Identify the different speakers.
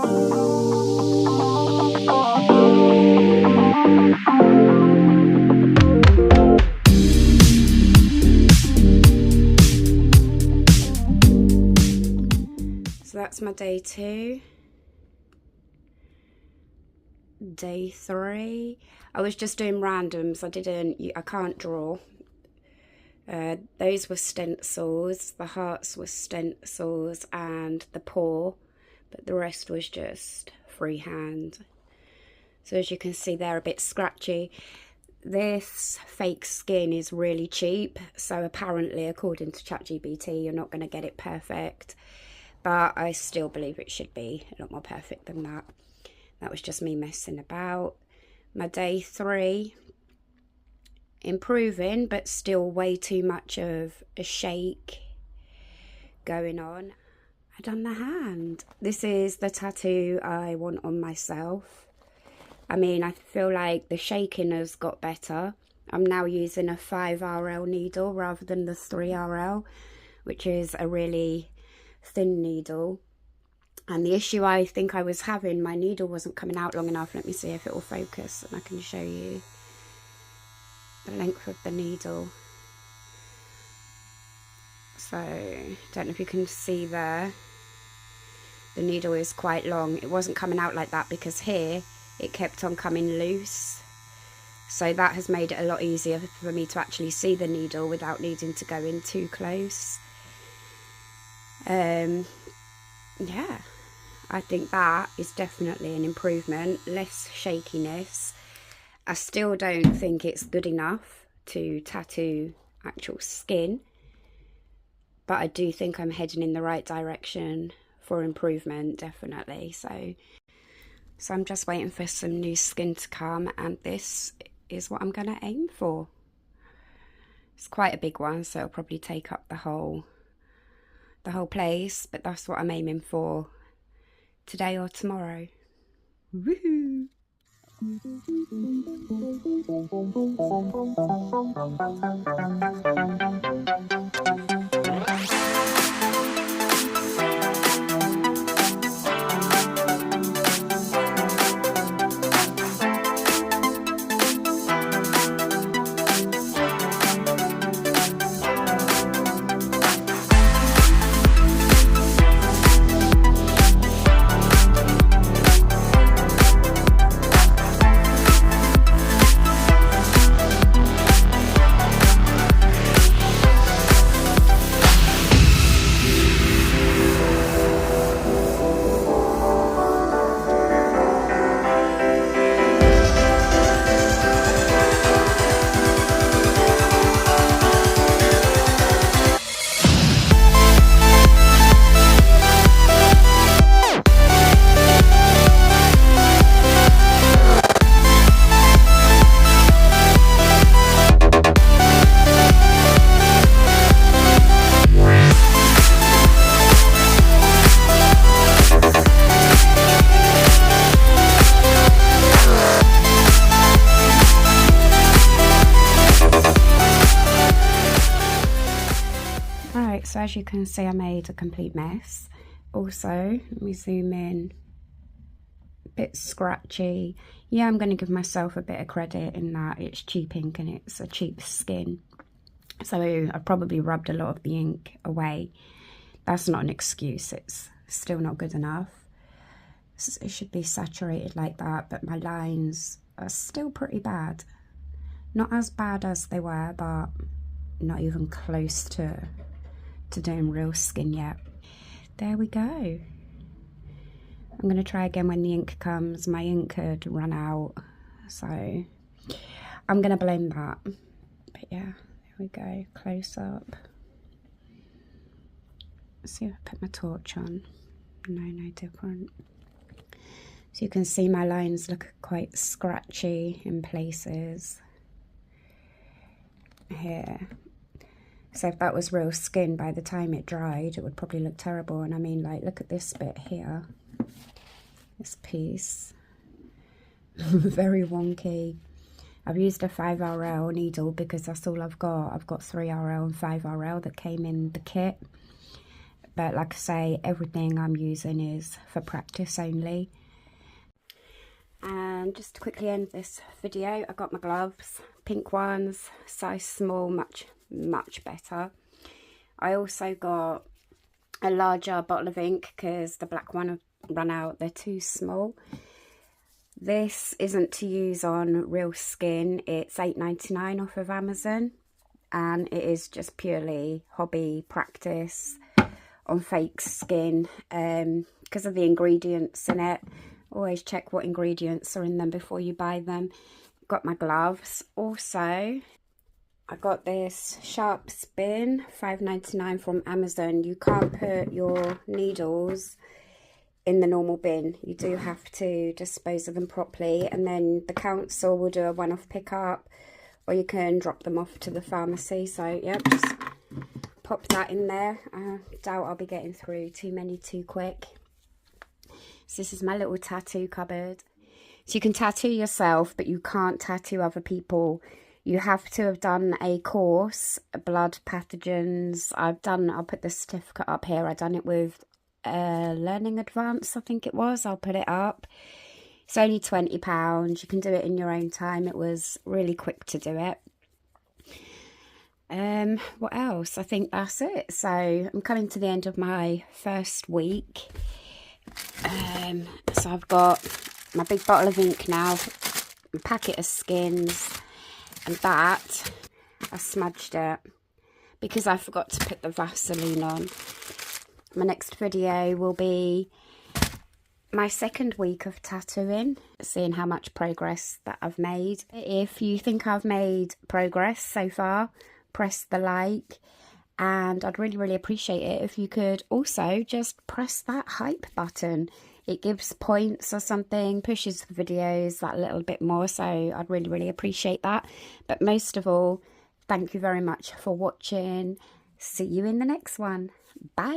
Speaker 1: So that's my day 2. Day 3, I was just doing randoms. I can't draw. Those were stencils, the hearts were stencils, and the paw, but the rest was just freehand. So as you can see, they're a bit scratchy. This fake skin is really cheap, so apparently, according to ChatGPT, you're not going to get it perfect, but I still believe it should be a lot more perfect than that. That was just me messing about. My day 3, improving, but still way too much of a shake going on. I done the hand. This is the tattoo I want on myself. I mean, I feel like the shaking has got better. I'm now using a 5RL needle rather than the 3RL, which is a really thin needle. And the issue I think I was having, my needle wasn't coming out long enough. Let me see if it will focus and I can show you the length of the needle. So, don't know if you can see there. The needle is quite long. It wasn't coming out like that because here it kept on coming loose. So that has made it a lot easier for me to actually see the needle without needing to go in too close. Yeah, I think that is definitely an improvement. Less shakiness. I still don't think it's good enough to tattoo actual skin, but I do think I'm heading in the right direction for improvement, definitely. So I'm just waiting for some new skin to come, and this is what I'm going to aim for. It's quite a big one, so it'll probably take up the whole place, but that's what I'm aiming for today or tomorrow. Woohoo! So as you can see, I made a complete mess. Also, let me zoom in. A bit scratchy. Yeah, I'm going to give myself a bit of credit in that it's cheap ink and it's a cheap skin. So I probably rubbed a lot of the ink away. That's not an excuse. It's still not good enough. It should be saturated like that, but my lines are still pretty bad. Not as bad as they were, but not even close to doing real skin yet. There we go. I'm going to try again when the ink comes. My ink had run out, so I'm going to blend that. But yeah, there we go, close up. Let's see if I put my torch on. No different. So you can see my lines look quite scratchy in places here. So if that was real skin, by the time it dried, it would probably look terrible. And I mean, like, look at this bit here. This piece. Very wonky. I've used a 5RL needle because that's all I've got. I've got 3RL and 5RL that came in the kit. but like I say, everything I'm using is for practice only. And just to quickly end this video, I got my gloves, pink ones, size small, much better. I also got a larger bottle of ink because the black one have run out, they're too small. This isn't to use on real skin, it's $8.99 off of Amazon, and it is just purely hobby practice on fake skin because of the ingredients in it. Always check what ingredients are in them before you buy them. Got my gloves. Also, I got this sharp spin, $5.99 from Amazon. You can't put your needles in the normal bin. You do have to dispose of them properly, and then the council will do a one-off pickup, or you can drop them off to the pharmacy. So yeah, just pop that in there. I doubt I'll be getting through too many too quick. So this is my little tattoo cupboard. So you can tattoo yourself, but you can't tattoo other people. You have to have done a course, blood pathogens. I'll put the certificate up here. I've done it with Learning Advance, I think it was. I'll put it up. It's only £20. You can do it in your own time. It was really quick to do it. What else? I think that's it. So I'm coming to the end of my first week. So I've got my big bottle of ink now, a packet of skins, and that I smudged it because I forgot to put the Vaseline on. My next video will be my second week of tattooing, seeing how much progress that I've made. If you think I've made progress so far, press the like, and I'd really appreciate it if you could also just press that hype button. It gives points or something, pushes the videos that little bit more, so I'd really appreciate that. But most of all, thank you very much for watching. See you in the next one. Bye.